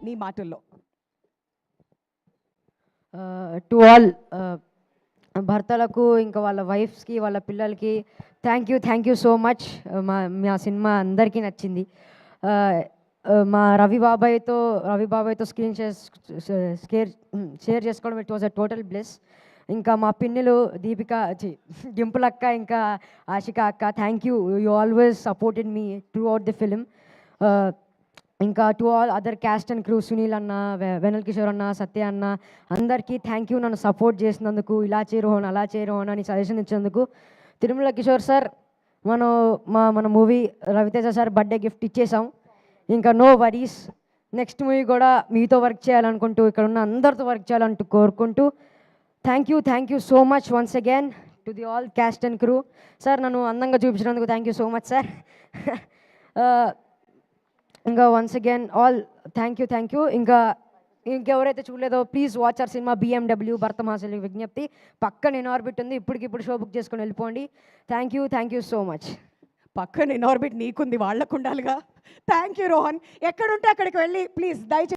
నీ మాటల్లో. To all భర్తలకు ఇంకా వాళ్ళ వైఫ్స్కి వాళ్ళ పిల్లలకి థ్యాంక్ యూ సో మచ్. మా సినిమా అందరికీ నచ్చింది. మా రవి బాబాయ్తో స్క్రీన్ షేర్ చేసుకోవడం it was a total bless. ఇంకా మా పిన్నెలు దీపిక డింపుల్ అక్క ఇంకా ఆశిక అక్క, thank you always supported me throughout the film. ఇంకా to all other cast and crew, Sunil అన్న, వెనల్ కిషోర్ అన్న, సత్య అన్న, అందరికీ థ్యాంక్ యూ నన్ను సపోర్ట్ చేసినందుకు, ఇలా చేయరోహన్ అలా చేయరోహన్ అని సజెషన్ ఇచ్చినందుకు. తిరుమల కిషోర్ సార్, మన movie Ravi Teja sir birthday gift ఇచ్చేసాం. ఇంకా నో వరీస్, నెక్స్ట్ మూవీ కూడా మీతో వర్క్ చేయాలనుకుంటూ, ఇక్కడ ఉన్న అందరితో వర్క్ చేయాలంటూ కోరుకుంటూ thank you so much once again to the all cast and crew. Sir నన్ను అందంగా చూపించినందుకు thank you so much sir. ఇంకా once again all thank you. ఇంకెవరైతే చూడలేదో please watch our cinema BMW భరతమాసలి విజ్ఞప్తి. పక్కన ఇన్ఆర్బిట్ ఉంది, ఇప్పటికిప్పుడు షో బుక్ చేసుకొని వెళ్ళిపోండి. Thank you so much. పక్కన ఇన్ఆర్బిట్ నీకుంది, వాళ్ళకు ఉండాలిగా. Thank you Rohan. ఎక్కడుంటే అక్కడికి వెళ్ళి ప్లీజ్ దయచేసి